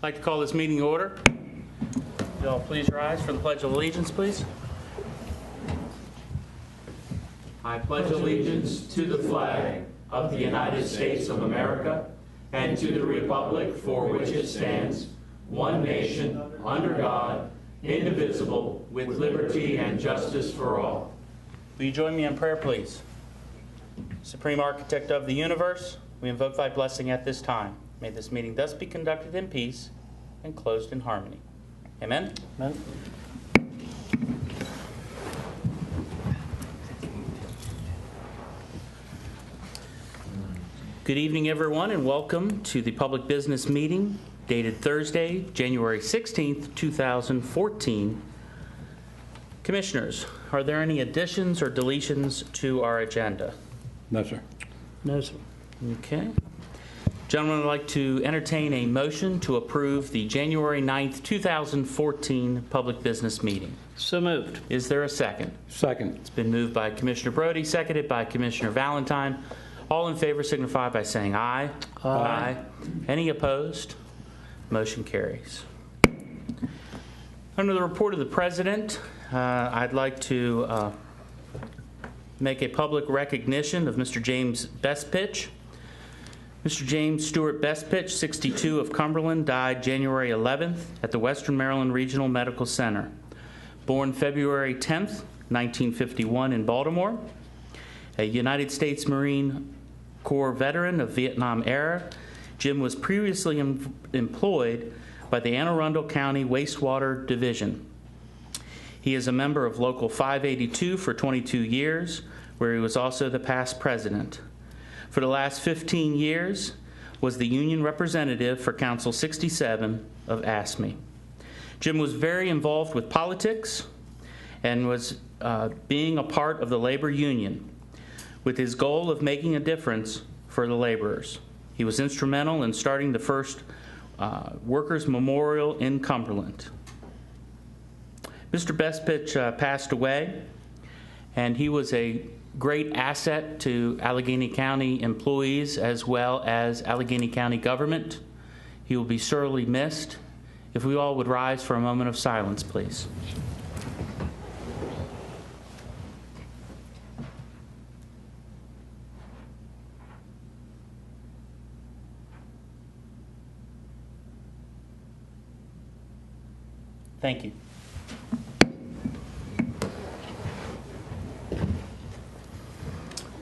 like to call this meeting to order. You all please rise for the Pledge of Allegiance, please. I pledge allegiance to the flag of the United States of America and to the republic for which it stands, one nation, under God, indivisible, with liberty and justice for all. Will you join me in prayer, please? Supreme Architect of the universe, we invoke thy blessing at this time. May this meeting thus be conducted in peace and closed in harmony. Amen? Amen. Good evening, everyone, and welcome to the public business meeting dated Thursday, January 16th, 2014. Commissioners, are there any additions or deletions to our agenda? No, sir. No, sir. Okay. Gentlemen, I'd like to entertain a motion to approve the January 9th, 2014 public business meeting. So moved. Is there a second? Second. It's been moved by Commissioner Brody, seconded by Commissioner Valentine. All in favor signify by saying aye. Aye. Any opposed? Motion carries. Under the report of the President, I'd like to make a public recognition of Mr. James Bestpitch. Mr. James Stewart Bestpitch, 62, of Cumberland, died January 11th at the Western Maryland Regional Medical Center. Born February 10th, 1951 in Baltimore, a United States Marine Corps veteran of Vietnam era, Jim was previously employed by the Anne Arundel County Wastewater Division. He is a member of Local 582 for 22 years, where he was also the past president. For the last 15 years, was the union representative for Council 67 of ASME. Jim was very involved with politics and was being a part of the labor union with his goal of making a difference for the laborers. He was instrumental in starting the first Workers' Memorial in Cumberland. Mr. Bestpitch passed away, and he was a great asset to Allegany County employees as well as Allegany County government. He will be sorely missed. If we all would rise for a moment of silence, please. Thank you.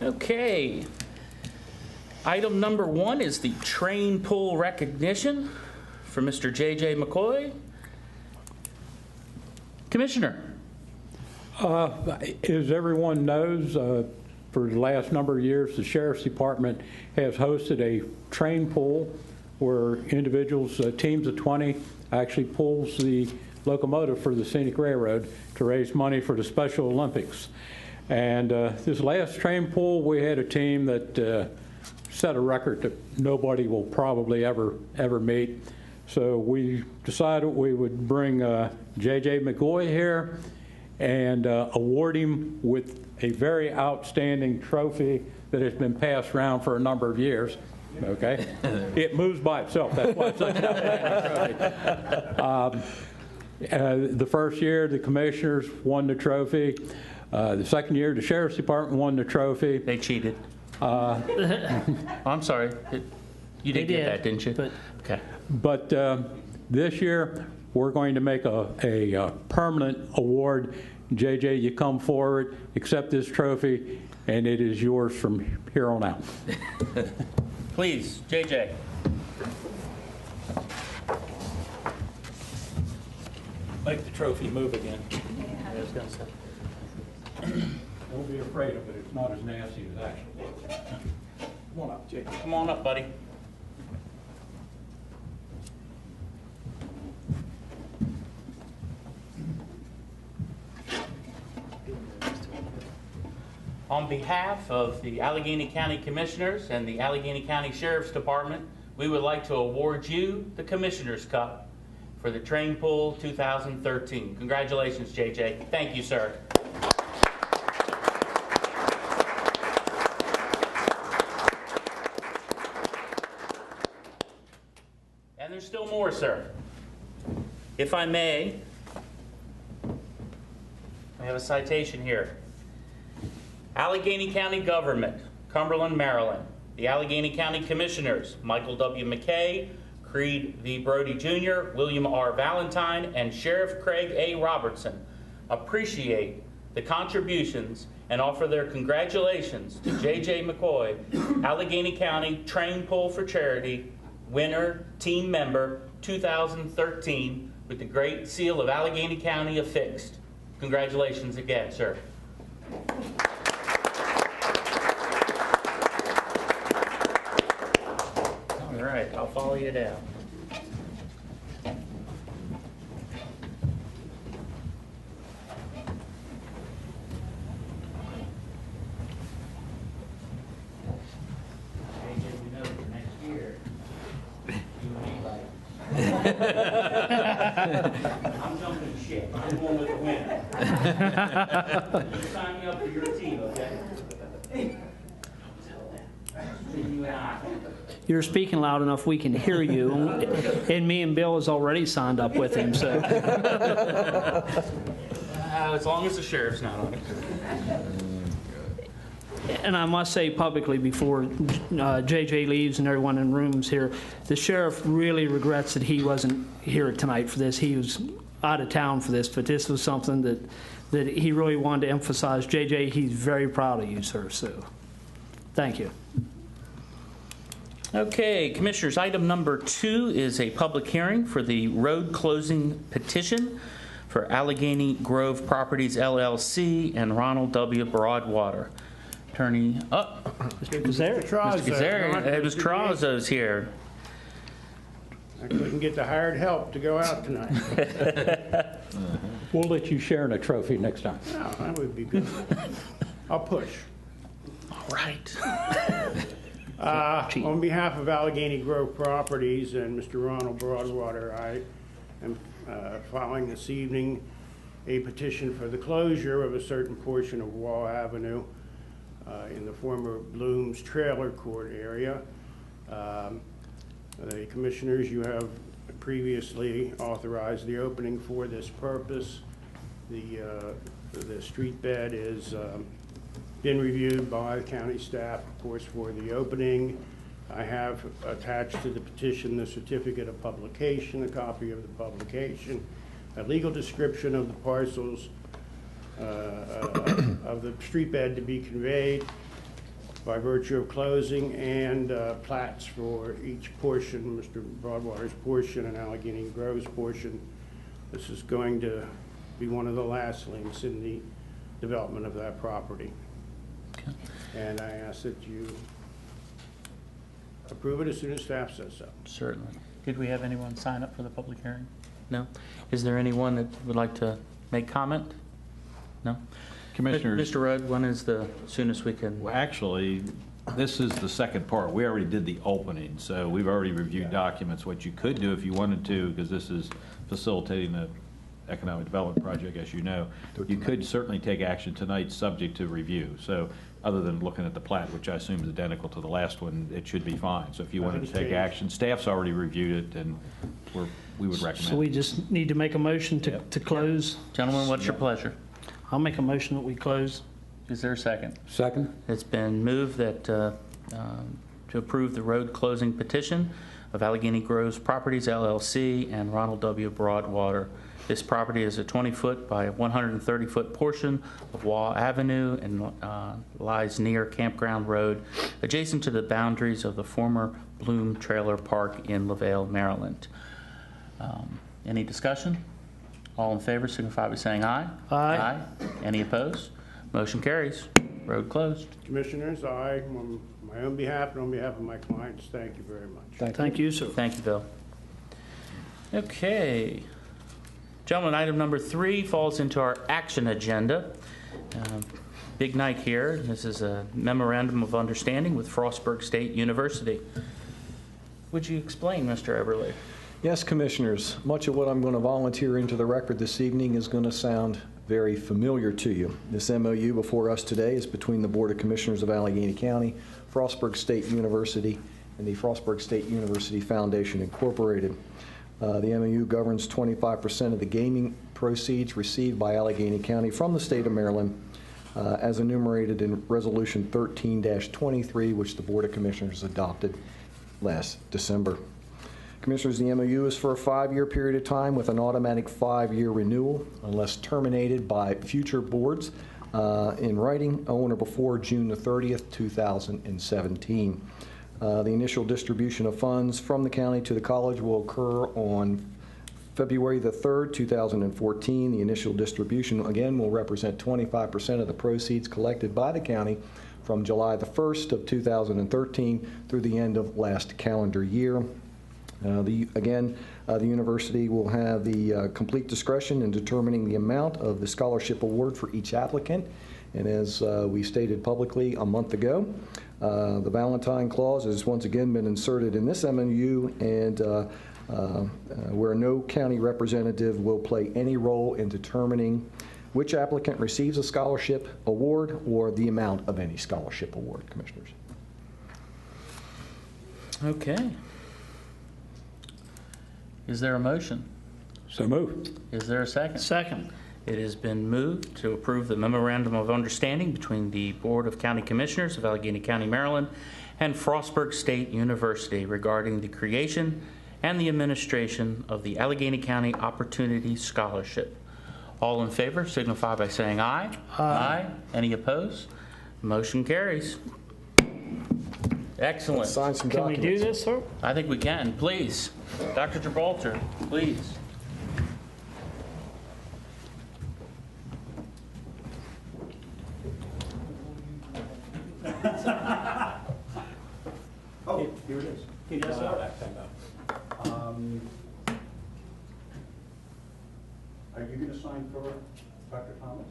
Okay. Item number 1 is the train pull recognition for Mr. J.J. McCoy. Commissioner. As everyone knows, for the last number of years, the Sheriff's Department has hosted a train pull where individuals, teams of 20, actually pulls the locomotive for the Scenic Railroad to raise money for the Special Olympics. And this last train pull, we had a team that set a record that nobody will probably ever meet. So we decided we would bring J.J. McCoy here and award him with a very outstanding trophy that has been passed around for a number of years. Okay? It moves by itself. That's why it's such an outstanding trophy. The first year, the commissioners won the trophy. The second year, the Sheriff's Department won the trophy. They cheated. I'm sorry. You did get that, didn't you? Okay. But this year, we're going to make a permanent award. JJ, you come forward, accept this trophy, and it is yours from here on out. Please, JJ. Make the trophy move again. I was going to say. Don't be afraid of it. It's not as nasty as actually. Come on up, Jake. Come on up, buddy. On behalf of the Allegany County Commissioners and the Allegany County Sheriff's Department, we would like to award you the Commissioner's Cup for the Train Pull 2013. Congratulations, JJ. Thank you, sir. And there's still more more, sir. If I may, I have a citation here. Allegheny County Government, Cumberland, Maryland. The Allegheny County Commissioners, Michael W. McKay, Creed V. Brody Jr., William R. Valentine, and Sheriff Craig A. Robertson, appreciate the contributions and offer their congratulations to J.J. McCoy, Allegheny County Train Pull for Charity winner, team member 2013, with the Great Seal of Allegheny County affixed. Congratulations again, sir. All right, I'll follow you down. I'm jumping ship. I'm going with the winner. You sign me up for your team, okay? You and I. You're speaking loud enough we can hear you, and me and Bill has already signed up with him, so. As long as the sheriff's not on it. And I must say publicly before JJ leaves and everyone in rooms here, the sheriff really regrets that he wasn't here tonight for this. He was out of town for this, but this was something that he really wanted to emphasize. JJ, he's very proud of you, sir, so thank you. Okay, Commissioners, item number 2 is a public hearing for the road closing petition for Allegheny Grove Properties, LLC, and Ronald W. Broadwater. Attorney, Mr. Kazari. Mr. Kazari, Ms. Trazo's here. I couldn't get the hired help to go out tonight. We'll let you share in a trophy next time. No, that would be good. I'll push. All right. On behalf of Allegheny Grove Properties and Mr. Ronald Broadwater, I am filing this evening a petition for the closure of a certain portion of Wall Avenue in the former Bloom's Trailer Court area. The Commissioners, you have previously authorized the opening for this purpose. The street bed is been reviewed by the county staff, of course, for the opening. I have attached to the petition the certificate of publication, a copy of the publication, a legal description of the parcels of the street bed to be conveyed by virtue of closing, and plats for each portion, Mr. Broadwater's portion and Allegheny Grove's portion. This is going to be one of the last links in the development of that property. Okay. And I ask that you approve it as soon as staff says so. Certainly. Did we have anyone sign up for the public hearing? No? Is there anyone that would like to make comment? No? Commissioners, Mr. Rudd, when is the soonest we can? well, actually, this is the second part. We already did the opening, so we've already reviewed documents. What you could do if you wanted to, because this is facilitating the economic development project, as you know, you could certainly take action tonight subject to review. So other than looking at the plat, which I assume is identical to the last one, it should be fine. So if you wanted to take action, staff's already reviewed it, and we would recommend. So we just need to make a motion to close. Gentlemen, what's your pleasure? I'll make a motion that we close. Is there a second? Second? It's been moved that to approve the road closing petition of Allegheny Groves Properties, LLC, and Ronald W. Broadwater. This property is a 20-foot by 130-foot portion of Waugh Avenue and lies near Campground Road, adjacent to the boundaries of the former Bloom Trailer Park in LaVale, Maryland. Any discussion? All in favor signify by saying aye. Aye. Any opposed? Motion carries. Road closed. Commissioners, I, on my own behalf and on behalf of my clients, thank you very much. Thank you, sir. Thank you, Bill. Okay. Gentlemen, item number 3 falls into our action agenda. Big night here. This is a memorandum of understanding with Frostburg State University. Would you explain, Mr. Eberle? Yes, Commissioners. Much of what I'm going to volunteer into the record this evening is going to sound very familiar to you. This MOU before us today is between the Board of Commissioners of Allegheny County, Frostburg State University, and the Frostburg State University Foundation, Incorporated. The MOU governs 25% of the gaming proceeds received by Allegheny County from the state of Maryland, as enumerated in Resolution 13-23, which the Board of Commissioners adopted last December. Commissioners, the MOU is for a 5-year period of time with an automatic 5-year renewal unless terminated by future boards in writing on or before June the 30th, 2017. The initial distribution of funds from the county to the college will occur on February the 3rd, 2014. The initial distribution, again, will represent 25% of the proceeds collected by the county from July the 1st of 2013 through the end of last calendar year. The university will have the complete discretion in determining the amount of the scholarship award for each applicant. And as we stated publicly a month ago, the Valentine Clause has once again been inserted in this MOU, and where no county representative will play any role in determining which applicant receives a scholarship award or the amount of any scholarship award, Commissioners. Okay. Is there a motion? So moved. Is there a second? Second. It has been moved to approve the Memorandum of Understanding between the Board of County Commissioners of Allegheny County, Maryland, and Frostburg State University regarding the creation and the administration of the Allegheny County Opportunity Scholarship. All in favor signify by saying aye. Aye. Any opposed? Motion carries. Excellent. Sign some Can we documents. do this, sir? I think we can. Please. Dr. Gibraltar, please. Oh, here it is. Yes, sir. Are you going to sign for Dr. Thomas?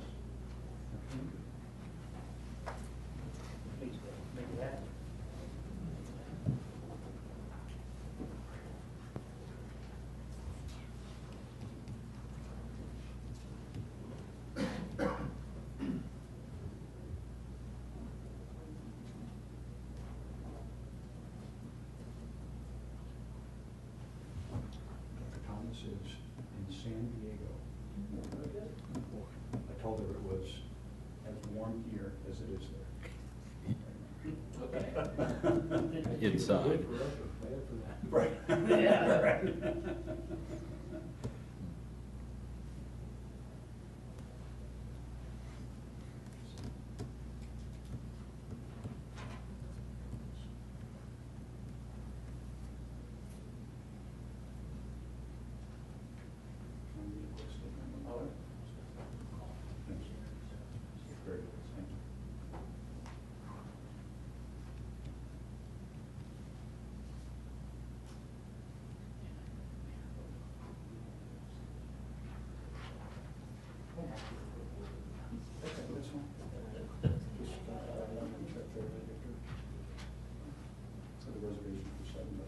Dr. Thomas is in San Diego. I told her it was as warm here as it is there. Inside. Right. Very good. Thank you. So the reservation for 7, but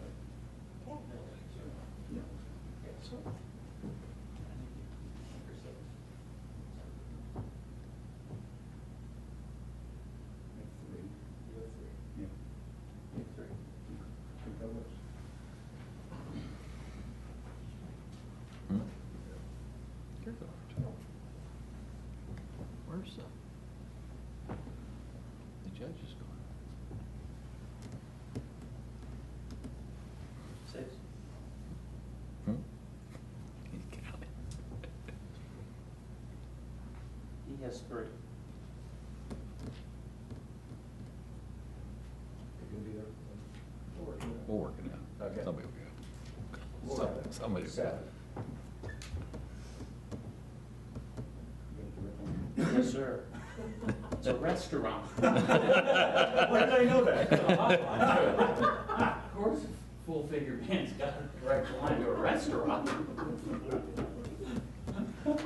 yeah. Yeah. Think that works. Where's the judge is gone? 6. He's counting. He has 3. You'll be there? We'll work it out. Okay. Somebody will go. Somebody will go. Yes, sir. It's a restaurant. Where did I know that? Of course, full-figure band's got a direct line to a restaurant. Gosh.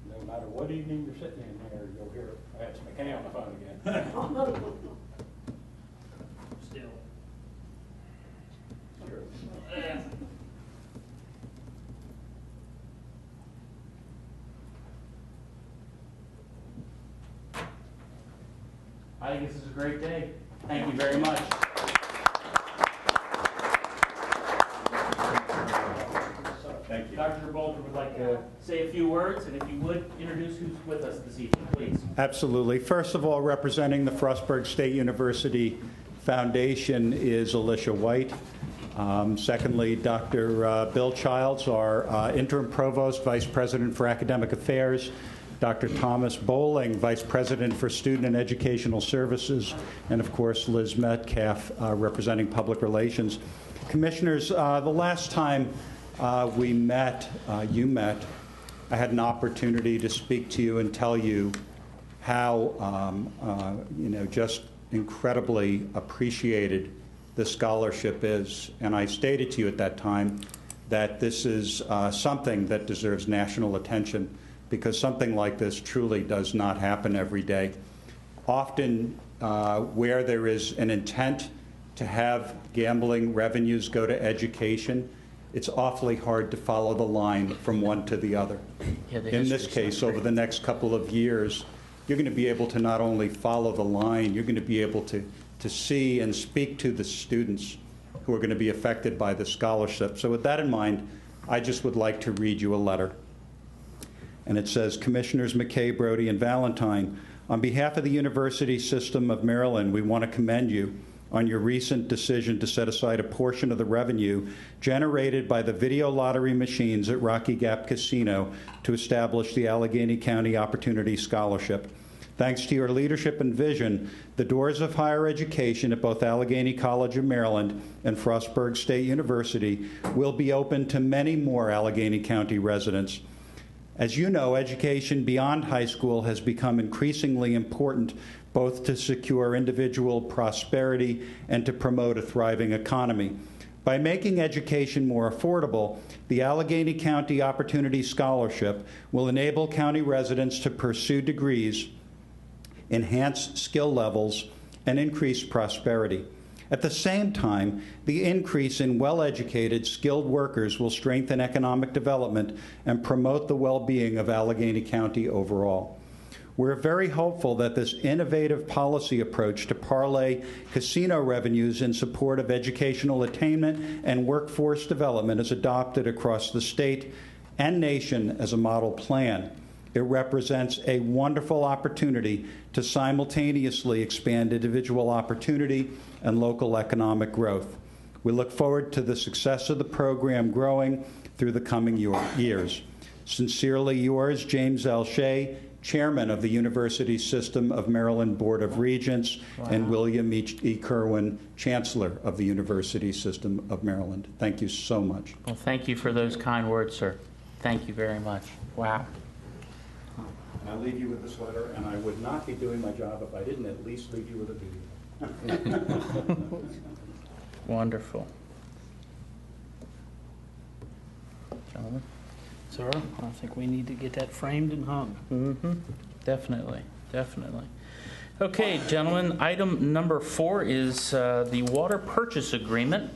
No matter what evening you're sitting in here, you'll hear That's McKay on the phone again. Still. Sure. I think this is a great day. Thank you very much. Bolter would like to say a few words, and if you would, introduce who's with us this evening, please. Absolutely. First of all, representing the Frostburg State University Foundation is Alicia White. Secondly, Dr. Bill Childs, our interim provost, vice president for academic affairs. Dr. Thomas Bowling, vice president for student and educational services. And of course, Liz Metcalf, representing public relations. Commissioners, the last time you met, I had an opportunity to speak to you and tell you how, just incredibly appreciated the scholarship is. And I stated to you at that time that this is something that deserves national attention, because something like this truly does not happen every day. Often where there is an intent to have gambling revenues go to education, it's awfully hard to follow the line from one to the other. Yeah, in this case, over the next couple of years, you're going to be able to not only follow the line, you're going to be able to see and speak to the students who are going to be affected by the scholarship. So with that in mind, I just would like to read you a letter. And it says, Commissioners McKay, Brody, and Valentine, on behalf of the University System of Maryland, we want to commend you on your recent decision to set aside a portion of the revenue generated by the video lottery machines at Rocky Gap Casino to establish the Allegany County Opportunity Scholarship. Thanks to your leadership and vision, the doors of higher education at both Allegany College of Maryland and Frostburg State University will be open to many more Allegany County residents. As you know, education beyond high school has become increasingly important, both to secure individual prosperity and to promote a thriving economy. By making education more affordable, the Allegany County Opportunity Scholarship will enable county residents to pursue degrees, enhance skill levels, and increase prosperity. At the same time, the increase in well-educated, skilled workers will strengthen economic development and promote the well-being of Allegany County overall. We're very hopeful that this innovative policy approach to parlay casino revenues in support of educational attainment and workforce development is adopted across the state and nation as a model plan. It represents a wonderful opportunity to simultaneously expand individual opportunity and local economic growth. We look forward to the success of the program growing through the coming years. Sincerely yours, James L. Shea, Chairman of the University System of Maryland Board of Regents, and William E. Kerwin, Chancellor of the University System of Maryland. Thank you so much. Well, thank you for those kind words, sir. Thank you very much. Wow. And I leave you with this letter, and I would not be doing my job if I didn't at least leave you with a video. Wonderful. Gentlemen? Sir, I think we need to get that framed and hung. Mm-hmm. Definitely, definitely. Okay, gentlemen, item number 4 is the water purchase agreement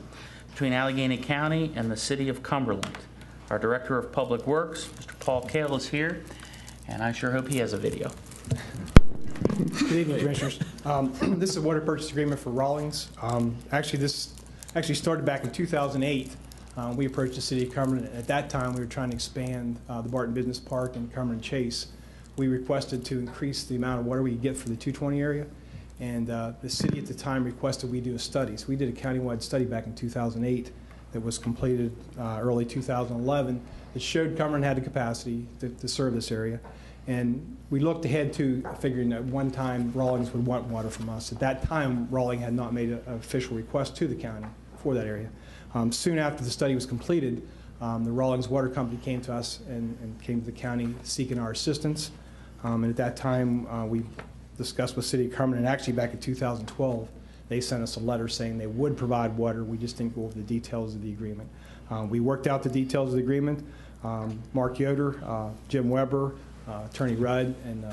between Allegany County and the City of Cumberland. Our Director of Public Works, Mr. Paul Kale, is here, and I sure hope he has a video. Good evening, Commissioners. This is a water purchase agreement for Rawlings. This started back in 2008. We approached the City of Cumberland. At that time, we were trying to expand the Barton Business Park and Cumberland Chase. We requested to increase the amount of water we could get for the 220 area, and the city at the time requested we do a study. So we did a countywide study back in 2008 that was completed early 2011 that showed Cumberland had the capacity to serve this area. And we looked ahead to figuring that one time Rawlings would want water from us. At that time, Rawlings had not made an official request to the county for that area. Soon after the study was completed, the Rawlings Water Company came to us and came to the county seeking our assistance. And at that time, we discussed with City of Cumberland, and actually back in 2012, they sent us a letter saying they would provide water. We just didn't go over the details of the agreement. We worked out the details of the agreement. Mark Yoder, Jim Weber, Attorney Rudd, and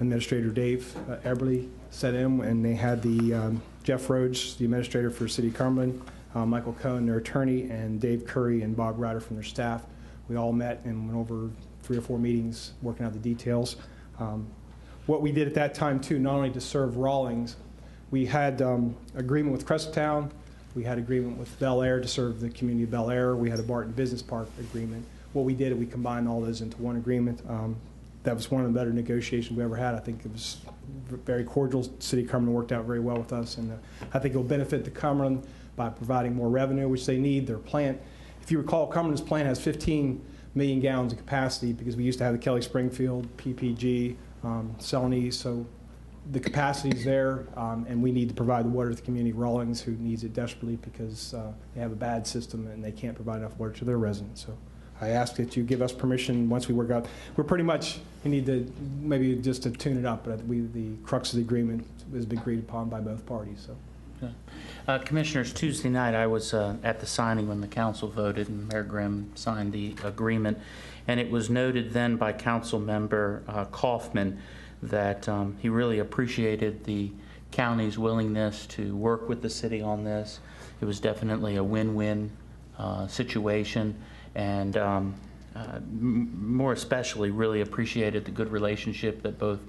Administrator Dave Eberly sat in, and they had the Jeff Rhodes, the administrator for City of Cumberland, Michael Cohen, their attorney, and Dave Curry and Bob Ryder from their staff. We all met and went over 3 or 4 meetings working out the details. What we did at that time, too, not only to serve Rawlings, we had agreement with Cresaptown, we had agreement with Bel Air to serve the community of Bel Air, we had a Barton Business Park agreement. what we did, we combined all those into one agreement. That was one of the better negotiations we ever had. I think it was very cordial. City of Cumberland worked out very well with us, and I think it will benefit the Cumberland by providing more revenue, which they need. Their plant, if you recall, Cumberland's plant has 15 million gallons of capacity because we used to have the Kelly Springfield, PPG, Celanese, so the capacity is there, and we need to provide the water to the community. Rawlings, who needs it desperately because they have a bad system and they can't provide enough water to their residents. So I ask that you give us permission once we work out. We're pretty much, we need to maybe just to tune it up, but the crux of the agreement has been agreed upon by both parties. So. Commissioners, Tuesday night I was at the signing when the council voted and Mayor Grimm signed the agreement, and it was noted then by Council Member Kaufman that he really appreciated the county's willingness to work with the city on this. It was definitely a win-win situation, and more especially really appreciated the good relationship that both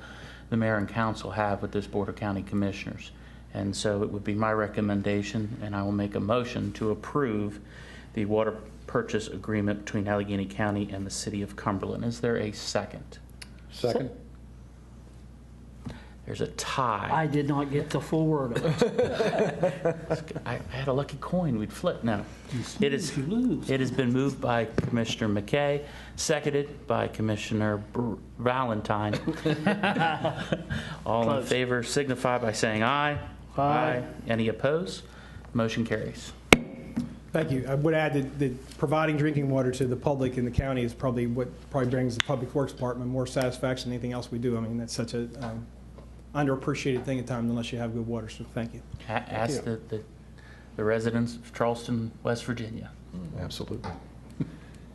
the mayor and council have with this Board of County Commissioners. And so it would be my recommendation, and I will make a motion to approve the water purchase agreement between Allegany County and the City of Cumberland. Is there a second? Second. There's a tie. I did not get the full word of it. I had a lucky coin. We'd flip now. It has been moved by Commissioner McKay, seconded by Commissioner Valentine. All in favor signify by saying aye. Aye. Any opposed? Motion carries. Thank you. I would add that providing drinking water to the public in the county is probably what brings the Public Works Department more satisfaction than anything else we do. I mean, that's such a underappreciated thing at times unless you have good water. So thank you. Ask the residents of Charleston, West Virginia. Absolutely.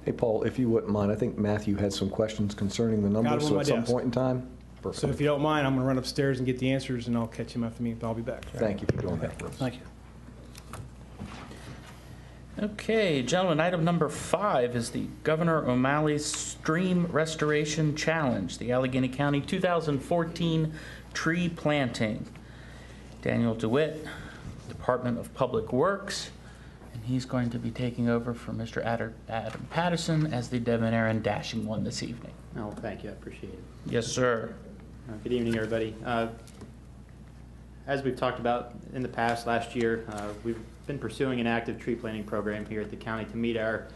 Hey, Paul, if you wouldn't mind, I think Matthew had some questions concerning the numbers, on so my at some desk. point in time. Perfect. So if you don't mind, I'm going to run upstairs and get the answers, and I'll catch him after me, but I'll be back. Thank you for doing that for us. Thank you. Okay, gentlemen, item number 5 is the Governor O'Malley's Stream Restoration Challenge, the Allegany County 2014 tree planting. Daniel DeWitt, Department of Public Works, and he's going to be taking over for Mr. Adam Patterson as the debonair and dashing one this evening. Oh, thank you. I appreciate it. Yes, sir. Good evening, everybody. As we've talked about in the past, last year, we've been pursuing an active tree planting program here at the county to meet our,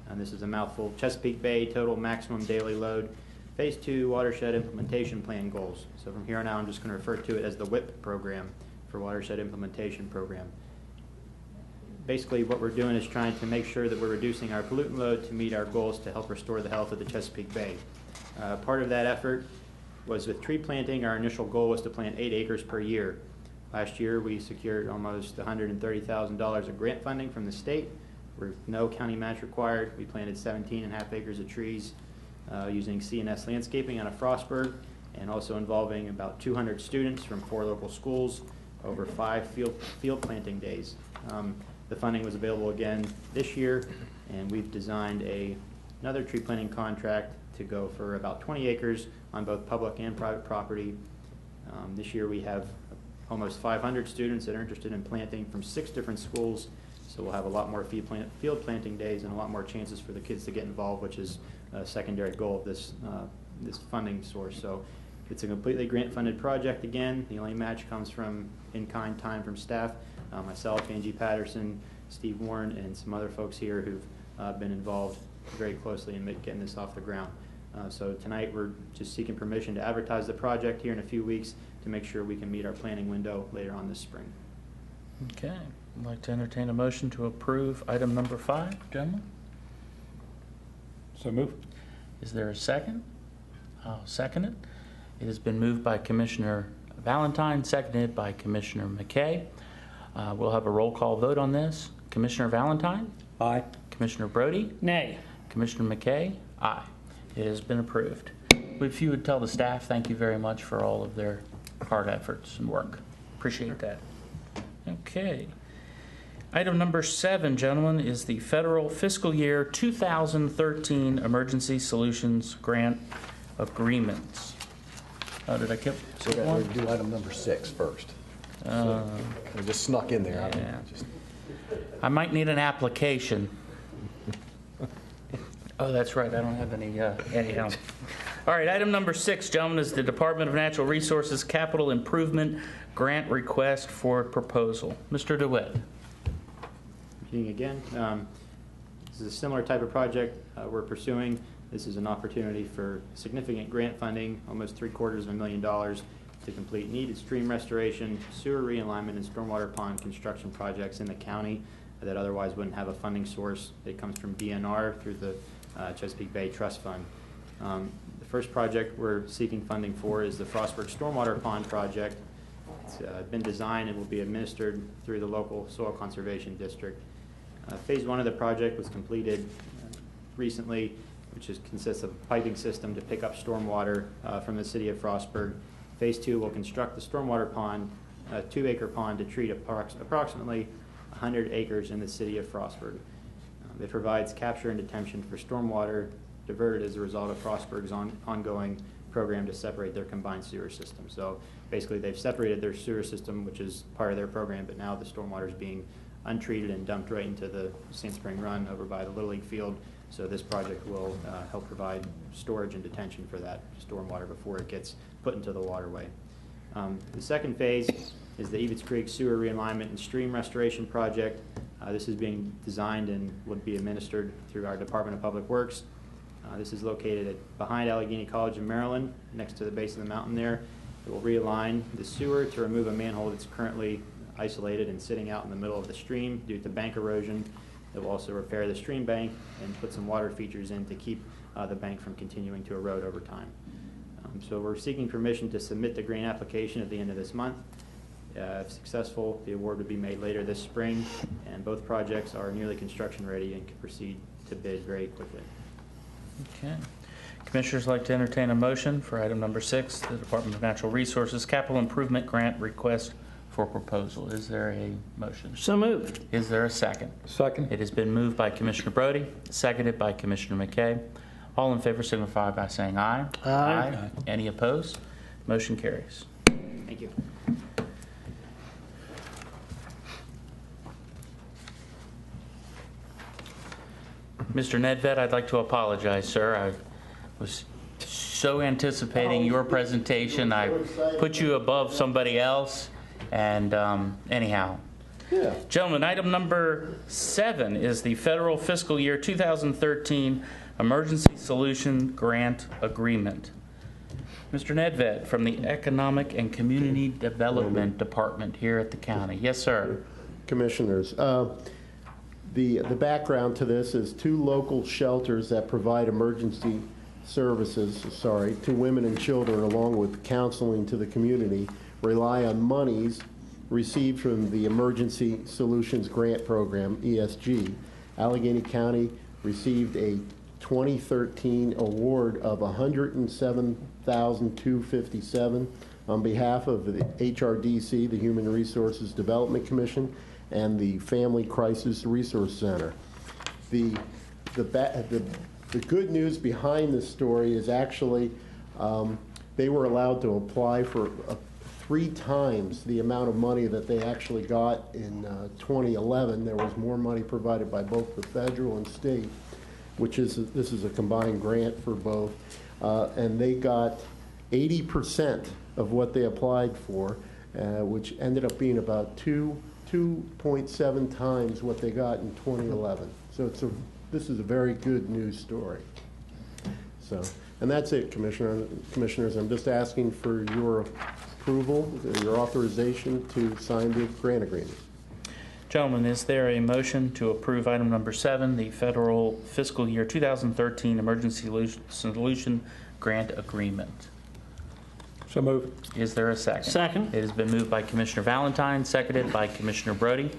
and this is a mouthful, Chesapeake Bay Total Maximum Daily Load Phase 2 Watershed Implementation Plan goals. So from here on out, I'm just going to refer to it as the WIP program for Watershed Implementation Program. Basically, what we're doing is trying to make sure that we're reducing our pollutant load to meet our goals to help restore the health of the Chesapeake Bay. Part of that effort was with tree planting. Our initial goal was to plant 8 acres per year. Last year, we secured almost $130,000 of grant funding from the state with no county match required. We planted 17.5 acres of trees using C&S landscaping out of Frostburg, and also involving about 200 students from 4 local schools over 5 field planting days. The funding was available again this year, and we've designed another tree planting contract to go for about 20 acres on both public and private property. This year we have almost 500 students that are interested in planting from 6 different schools, so we'll have a lot more field planting days and a lot more chances for the kids to get involved, which is a secondary goal of this funding source. So it's a completely grant-funded project again. The only match comes from in-kind time from staff, myself, Angie Patterson, Steve Warren, and some other folks here who've been involved very closely in getting this off the ground. So tonight we're just seeking permission to advertise the project here in a few weeks to make sure we can meet our planning window later on this spring. Okay. I'd like to entertain a motion to approve item number 5, gentlemen. So moved. Is there a second? I'll second it. It has been moved by Commissioner Valentine, seconded by Commissioner McKay. We'll have a roll call vote on this. Commissioner Valentine? Aye. Commissioner Brody? Nay. Commissioner McKay? Aye. It has been approved. If you would tell the staff, thank you very much for all of their hard efforts and work. Appreciate that. Okay. Item number 7, gentlemen, is the federal fiscal year 2013 Emergency Solutions Grant Agreements. Did I keep So we're going to do item number 6 first. So it just snuck in there. I might need an application. Oh, that's right, I don't have any, anyhow. All right, item number 6, gentlemen, is the Department of Natural Resources Capital Improvement Grant Request for Proposal. Mr. DeWitt. Meeting again. This is a similar type of project we're pursuing. This is an opportunity for significant grant funding, almost $750,000 to complete needed stream restoration, sewer realignment, and stormwater pond construction projects in the county that otherwise wouldn't have a funding source. It comes from DNR through the Chesapeake Bay Trust Fund. The first project we're seeking funding for is the Frostburg Stormwater Pond Project. It's been designed and will be administered through the local Soil Conservation District. Phase 1 of the project was completed recently, which consists of a piping system to pick up stormwater from the city of Frostburg. Phase 2 will construct the stormwater pond, a 2-acre pond to treat approximately 100 acres in the city of Frostburg. It provides capture and detention for stormwater diverted as a result of Frostburg's ongoing program to separate their combined sewer system. So basically they've separated their sewer system, which is part of their program, but now the stormwater is being untreated and dumped right into the St. Spring Run over by the Little League field. So this project will help provide storage and detention for that stormwater before it gets put into the waterway. The second phase is the Evitts Creek Sewer Realignment and Stream Restoration Project. This is being designed and would be administered through our Department of Public Works. This is located behind Allegany College in Maryland, next to the base of the mountain there. It will realign the sewer to remove a manhole that's currently isolated and sitting out in the middle of the stream due to bank erosion. It will also repair the stream bank and put some water features in to keep the bank from continuing to erode over time. So we're seeking permission to submit the grant application at the end of this month. If successful, the award would be made later this spring, and both projects are nearly construction ready and can proceed to bid very quickly. Okay. Commissioners like to entertain a motion for item number 6, the Department of Natural Resources Capital Improvement Grant Request for Proposal. Is there a motion? So moved. Is there a second? Second. It has been moved by Commissioner Brody, seconded by Commissioner McKay. All in favor signify by saying aye. Aye. Any opposed? Motion carries. Thank you. Mr. Nedved, I'd like to apologize, sir. I was so anticipating your presentation. I put you above somebody else, and anyhow. Yeah. Gentlemen, item number 7 is the Federal Fiscal Year 2013 Emergency Solution Grant Agreement. Mr. Nedved from the Economic and Community Development Department here at the county. Yes, sir. Commissioners, the background to this is 2 local shelters that provide emergency services, to women and children, along with counseling to the community, rely on monies received from the Emergency Solutions Grant Program, ESG. Allegheny County received a 2013 award of $107,257 on behalf of the HRDC, the Human Resources Development Commission, and the Family Crisis Resource Center. The good news behind this story is actually they were allowed to apply for 3 times the amount of money that they actually got in 2011. There was more money provided by both the federal and state, this is a combined grant for both, and they got 80% of what they applied for, which ended up being about 2.7 times what they got in 2011. So this is a very good news story. So, and that's it, Commissioners. I'm just asking for your approval, your authorization to sign the grant agreement. Gentlemen, is there a motion to approve item number 7, the Federal Fiscal Year 2013 Emergency Solution Grant Agreement? So moved. Is there a second? Second. It has been moved by Commissioner Valentine, seconded by Commissioner Brody.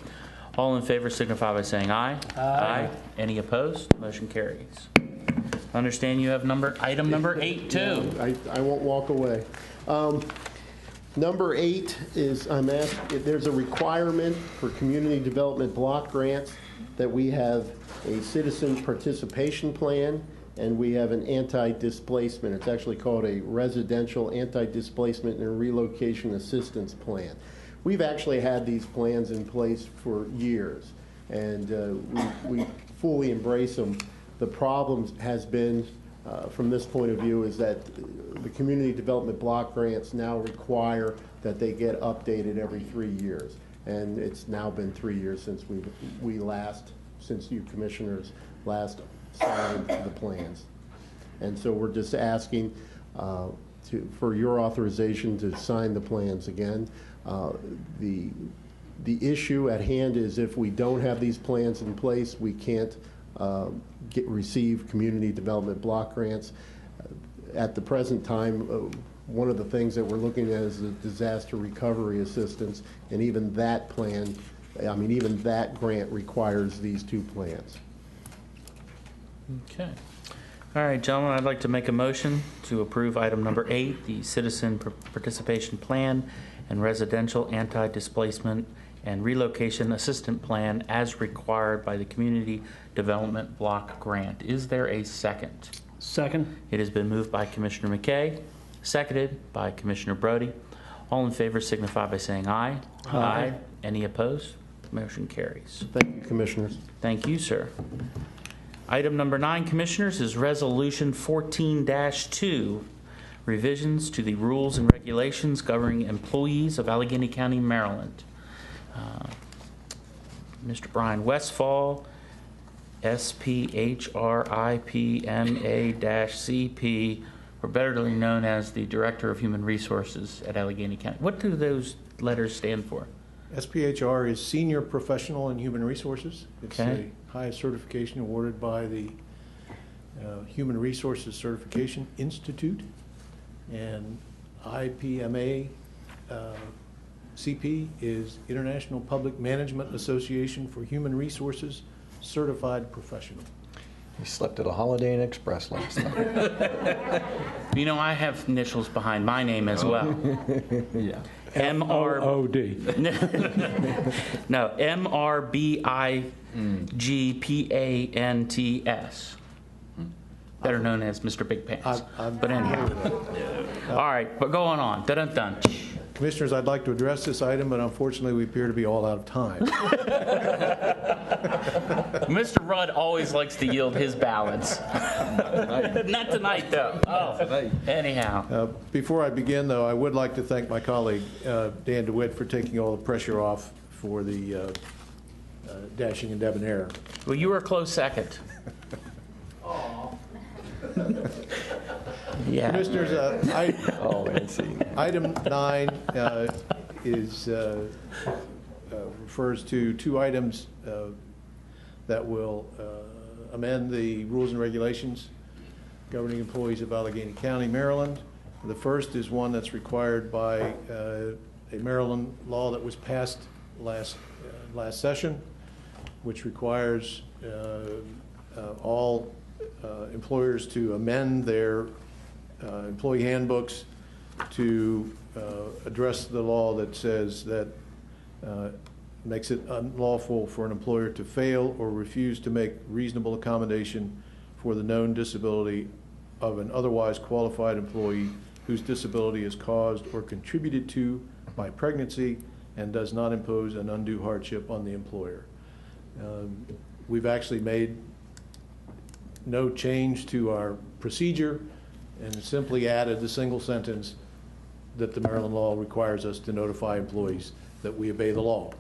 All in favor signify by saying aye. Aye. Any opposed? Motion carries. Understand you have item number 8 too. Yeah, I won't walk away. Number 8 is, there's a requirement for community development block grants that we have a citizen participation plan and we have an anti-displacement. It's actually called a residential anti-displacement and relocation assistance plan. We've actually had these plans in place for years, and we fully embrace them. The problem has been, from this point of view, is that the community development block grants now require that they get updated every 3 years. And it's now been 3 years since since you commissioners last signed the plans. And so we're just asking for your authorization to sign the plans again. The issue at hand is if we don't have these plans in place, we can't receive community development block grants. At the present time, one of the things that we're looking at is the disaster recovery assistance, and even that plan, even that grant requires these 2 plans. Okay. All right, gentlemen, I'd like to make a motion to approve item number 8, the Citizen Participation Plan and Residential Anti-Displacement and Relocation Assistance Plan as required by the Community Development Block Grant. Is there a second? Second. It has been moved by Commissioner McKay, seconded by Commissioner Brody. All in favor signify by saying aye. Aye. Any opposed? Motion carries. Thank you, Commissioners. Thank you, sir. Item number 9, Commissioners, is Resolution 14-2, revisions to the rules and regulations governing employees of Allegany County, Maryland. Mr. Brian Westfall, SPHRIPMA-CP, or betterly known as the Director of Human Resources at Allegany County. What do those letters stand for? SPHR is Senior Professional in Human Resources. It's Okay. the highest certification awarded by the Human Resources Certification Institute. And IPMA CP is International Public Management Association for Human Resources Certified Professional. You slept at a Holiday Inn Express last night. You know, I have initials behind my name as well. Yeah. OOD. No, MRBIGPANTS. Better known as Mr. Big Pants. But anyhow. All right, but going on. Dun-dun-dun. Commissioners, I'd like to address this item, but unfortunately, we appear to be all out of time. Mr. Rudd always likes to yield his balance. Not tonight, though. Oh, anyhow. Before I begin, though, I would like to thank my colleague, Dan DeWitt, for taking all the pressure off for the dashing and debonair. Well, you were a close second. Yeah. Commissioners, item 9 refers to 2 items that will amend the rules and regulations governing employees of Allegany County, Maryland. The first is one that's required by a Maryland law that was passed last session, which requires all employers to amend their employee handbooks to address the law that says that makes it unlawful for an employer to fail or refuse to make reasonable accommodation for the known disability of an otherwise qualified employee whose disability is caused or contributed to by pregnancy and does not impose an undue hardship on the employer. We've actually made no change to our procedure and simply added the single sentence that the Maryland law requires us to notify employees that we obey the law.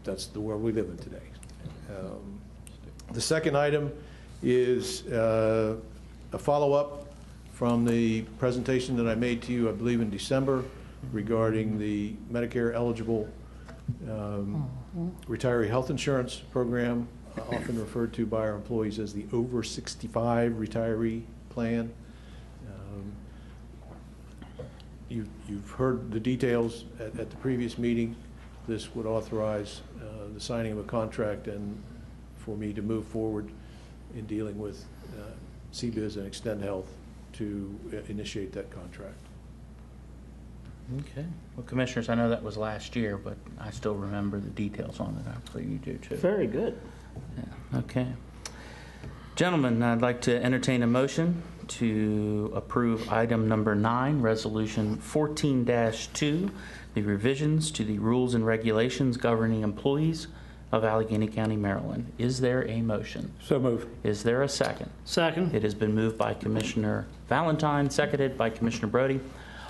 That's the world we live in today. The second item is a follow-up from the presentation that I made to you, I believe in December, regarding the Medicare eligible retiree health insurance program, often referred to by our employees as the over 65 retiree plan. You've heard the details at the previous meeting. This would authorize the signing of a contract and for me to move forward in dealing with CBIZ and Extend Health to initiate that contract. Okay. Well, Commissioners, I know that was last year, but I still remember the details on it. Hopefully you do too. Very good. Yeah. Okay. Gentlemen, I'd like to entertain a motion to approve item number 9, Resolution 14-2, the revisions to the rules and regulations governing employees of Allegheny County, Maryland. Is there a motion? So move. Is there a second? Second. It has been moved by Commissioner Valentine, seconded by Commissioner Brody.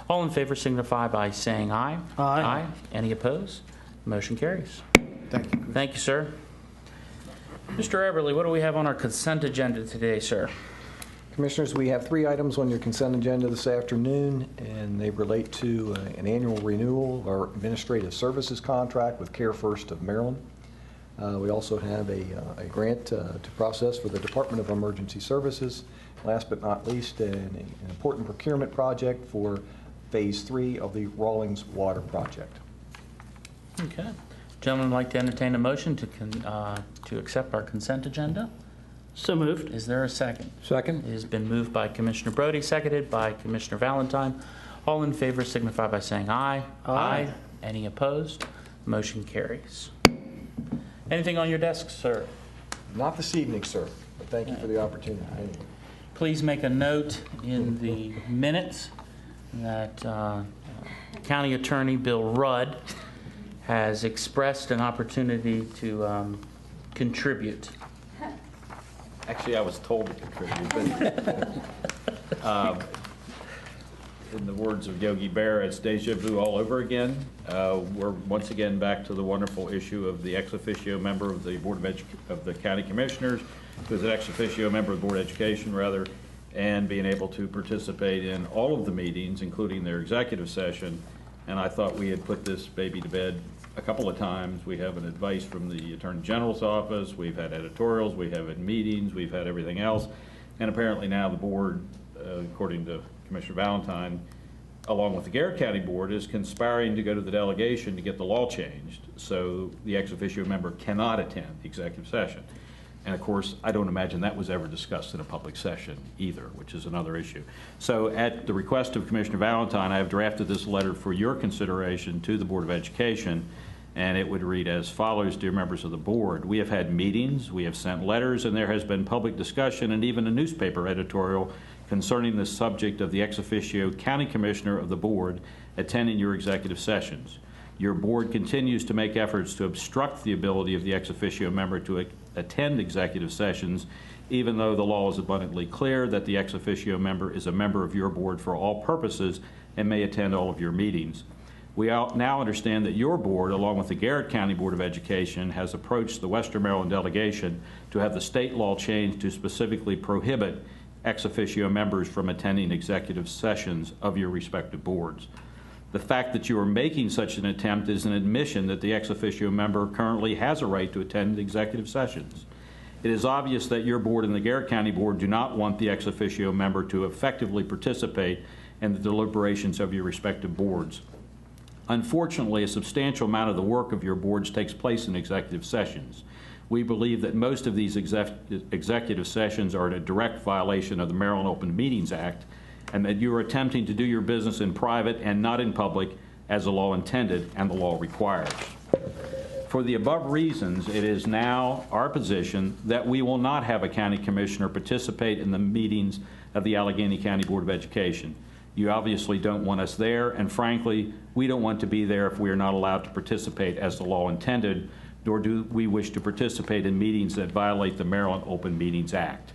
All in favor signify by saying aye. Aye. Any opposed? Motion carries. Thank you. Thank you, sir. Mr. Eberly, what do we have on our consent agenda today, sir? Commissioners, we have 3 items on your consent agenda this afternoon, and they relate to an annual renewal of our administrative services contract with Care First of Maryland. We also have a grant to process for the Department of Emergency Services. Last but not least, an important procurement project for Phase 3 of the Rawlings Water Project. Okay. Gentlemen, would like to entertain a motion to accept our consent agenda. So moved. Is there a second? Second? It has been moved by Commissioner Brody, seconded by Commissioner Valentine. All in favor signify by saying aye. Aye. Any opposed? Motion carries. Anything on your desk, sir? Not this evening, sir, but thank you for the opportunity. Please make a note in the minutes that County Attorney Bill Rudd has expressed an opportunity to contribute. Actually, I was told to contribute, but in the words of Yogi Berra, it's deja vu all over again. We're once again back to the wonderful issue of the ex officio member of the Board of the County Commissioners, who's an ex officio member of the Board of Education, rather, and being able to participate in all of the meetings, including their executive session. And I thought we had put this baby to bed a couple of times. We have an advice from the Attorney General's office, we've had editorials, we have had meetings, we've had everything else. And apparently now the board, according to Commissioner Valentine, along with the Garrett County Board, is conspiring to go to the delegation to get the law changed so the ex officio member cannot attend the executive session. And of course, I don't imagine that was ever discussed in a public session either, which is another issue. So at the request of Commissioner Valentine, I have drafted this letter for your consideration to the Board of Education, and it would read as follows: Dear members of the board, we have had meetings, we have sent letters, and there has been public discussion and even a newspaper editorial concerning the subject of the ex officio county commissioner of the board attending your executive sessions. Your board continues to make efforts to obstruct the ability of the ex officio member to attend executive sessions, even though the law is abundantly clear that the ex officio member is a member of your board for all purposes and may attend all of your meetings. We now understand that your board, along with the Garrett County Board of Education, has approached the Western Maryland delegation to have the state law changed to specifically prohibit ex officio members from attending executive sessions of your respective boards. The fact that you are making such an attempt is an admission that the ex officio member currently has a right to attend executive sessions. It is obvious that your board and the Garrett County Board do not want the ex officio member to effectively participate in the deliberations of your respective boards. Unfortunately, a substantial amount of the work of your boards takes place in executive sessions. We believe that most of these executive sessions are in a direct violation of the Maryland Open Meetings Act, and that you are attempting to do your business in private and not in public as the law intended and the law requires. For the above reasons, it is now our position that we will not have a county commissioner participate in the meetings of the Allegany County Board of Education. You obviously don't want us there, and frankly, we don't want to be there if we are not allowed to participate as the law intended, nor do we wish to participate in meetings that violate the Maryland Open Meetings Act.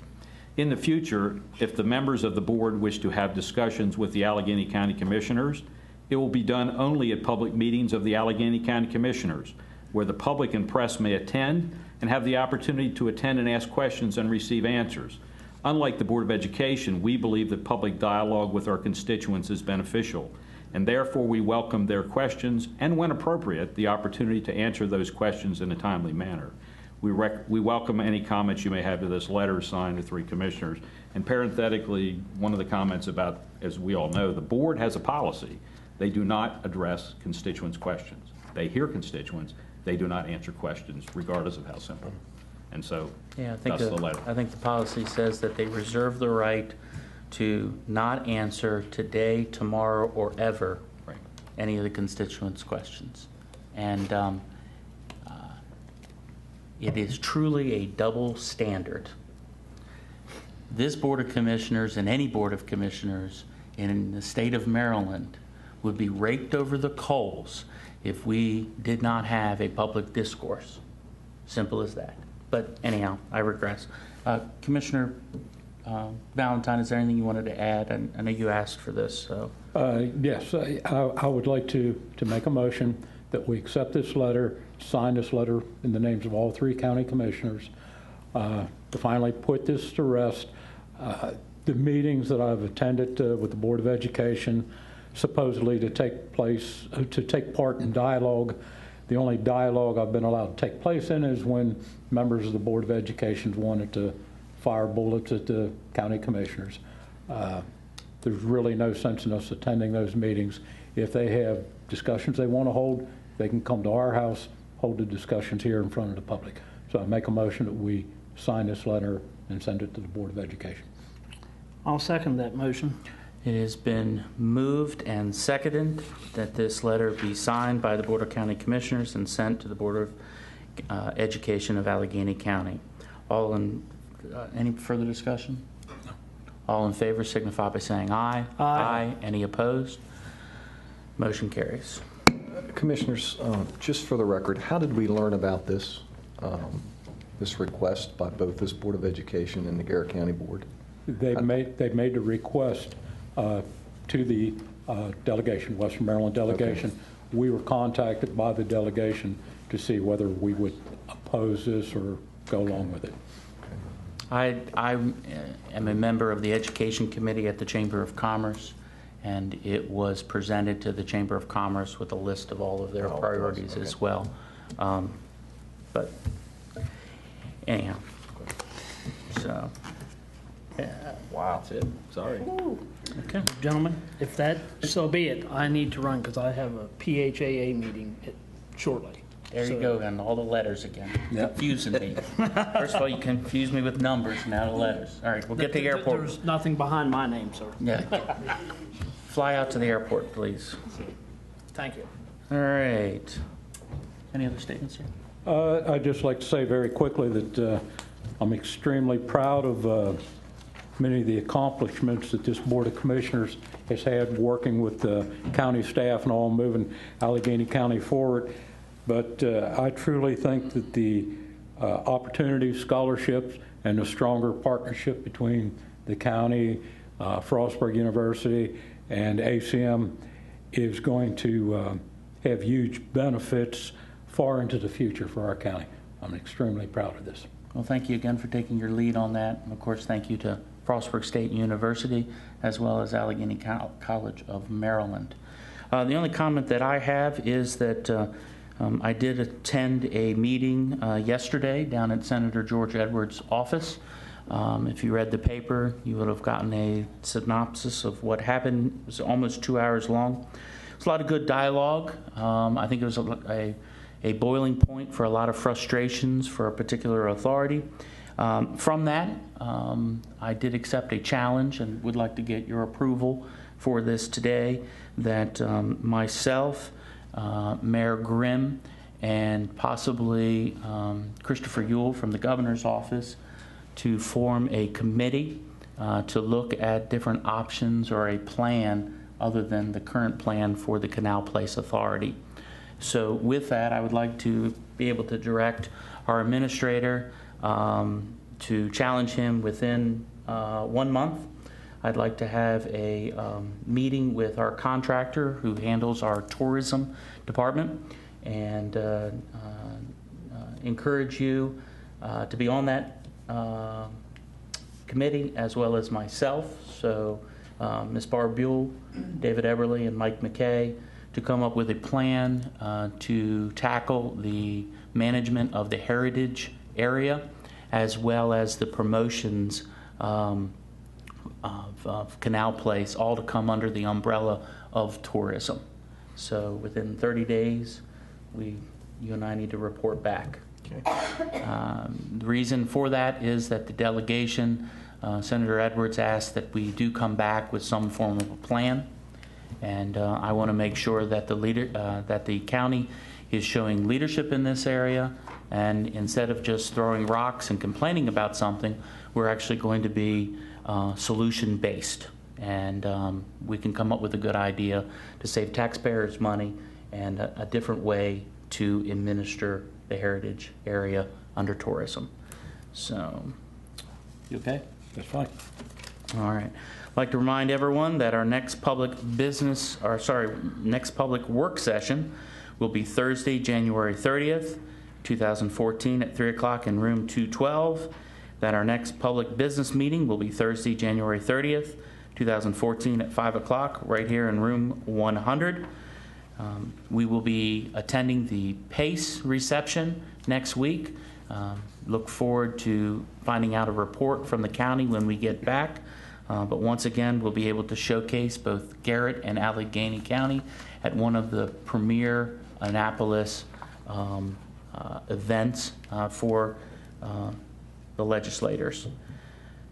In the future, if the members of the board wish to have discussions with the Allegany County Commissioners, it will be done only at public meetings of the Allegany County Commissioners, where the public and press may attend and have the opportunity to attend and ask questions and receive answers. Unlike the Board of Education, we believe that public dialogue with our constituents is beneficial, and therefore we welcome their questions and, when appropriate, the opportunity to answer those questions in a timely manner. We welcome any comments you may have to this letter signed the 3 commissioners. And parenthetically, one of the comments about, as we all know, the board has a policy. They do not address constituents' questions. They hear constituents. They do not answer questions, regardless of how simple. And so that's the letter. I think the policy says that they reserve the right to not answer today, tomorrow, or ever any of the constituents' questions. And it is truly a double standard. This Board of Commissioners and any Board of Commissioners in the state of Maryland would be raked over the coals if we did not have a public discourse. Simple as that. But anyhow, I regress. Commissioner Valentine, is there anything you wanted to add? I know you asked for this, so. Yes, I would like to make a motion that we accept this letter, sign this letter in the names of all 3 county commissioners, to finally put this to rest. The meetings that I've attended with the Board of Education, supposedly to take part in dialogue. The only dialogue I've been allowed to take place in is when members of the Board of Education wanted to fire bullets at the county commissioners. There's really no sense in us attending those meetings. If they have discussions they want to hold, they can come to our house, hold the discussions here in front of the public. So I make a motion that we sign this letter and send it to the Board of Education. I'll second that motion. It has been moved and seconded that this letter be signed by the Board of County Commissioners and sent to the Board of Education of Allegany County. Any further discussion? All in favor signify by saying aye. Aye. Any opposed? Motion carries. Commissioners, just for the record, how did we learn about this, this request by both this Board of Education and the Garrett County Board? They've made the request to the delegation, Western Maryland delegation. Okay. We were contacted by the delegation to see whether we would oppose this or go along with it. I am a member of the Education Committee at the Chamber of Commerce, and it was presented to the Chamber of Commerce with a list of all of their priorities as well. But anyhow, so. Wow. That's it. Sorry. Okay. Gentlemen, if that, so be it. I need to run because I have a PHAA meeting shortly. There you go, and all the letters again. Confusing me. First of all, you confused me with numbers, now the letters. All right, we'll get to the airport. There's nothing behind my name, sir. Yeah. Fly out to the airport, please. Thank you. All right. Any other statements, sir? I'd just like to say very quickly that I'm extremely proud of many of the accomplishments that this Board of Commissioners has had working with the county staff and all, moving Allegany County forward. But I truly think that the opportunities, scholarships, and the stronger partnership between the county, Frostburg University, and ACM is going to have huge benefits far into the future for our county. I'm extremely proud of this. Well, thank you again for taking your lead on that. And of course, thank you to Frostburg State University as well as Allegheny College of Maryland. The only comment that I have is that I did attend a meeting yesterday down at Senator George Edwards' office. If you read the paper, you would have gotten a synopsis of what happened. It was almost 2 hours long. It was a lot of good dialogue. I think it was a boiling point for a lot of frustrations for a particular authority. From that, I did accept a challenge and would like to get your approval for this today, that myself, Mayor Grimm, and possibly Christopher Ewell from the governor's office to form a committee to look at different options or a plan other than the current plan for the Canal Place Authority. So with that, I would like to be able to direct our administrator to challenge him within 1 month. I'd like to have a meeting with our contractor who handles our tourism department and encourage you to be on that committee as well as myself. So Ms. Barb Buell, David Eberly, and Mike McKay to come up with a plan to tackle the management of the heritage area as well as the promotions of Canal Place, all to come under the umbrella of tourism. So within 30 days, you and I need to report back. Okay. The reason for that is that the delegation, Senator Edwards asked that we do come back with some form of a plan. And I want to make sure that that the county is showing leadership in this area, and instead of just throwing rocks and complaining about something, we're actually going to be solution-based, and we can come up with a good idea to save taxpayers money and a different way to administer the heritage area under tourism. So, you okay? That's fine. All right. I'd like to remind everyone that our next public work session will be Thursday, January 30th, 2014 at 3 o'clock in room 212. That our next public business meeting will be Thursday, January 30th, 2014 at 5 o'clock right here in room 100. We will be attending the PACE reception next week. Look forward to finding out a report from the county when we get back. But once again, we'll be able to showcase both Garrett and Allegany County at one of the premier Annapolis events for the legislators.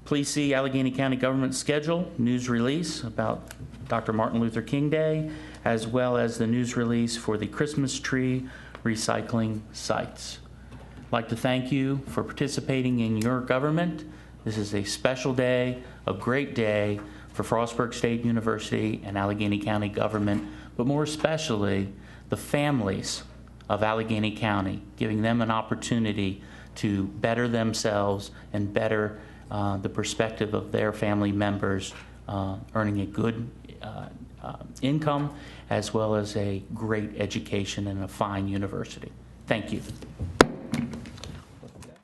Please see Allegany County government schedule, news release about Dr. Martin Luther King Day, as well as the news release for the Christmas tree recycling sites. I'd like to thank you for participating in your government. This is a special day, a great day for Frostburg State University and Allegany County government, but more especially the families of Allegany County, giving them an opportunity to better themselves and better the perspective of their family members, earning a good income as well as a great education in a fine university. Thank you.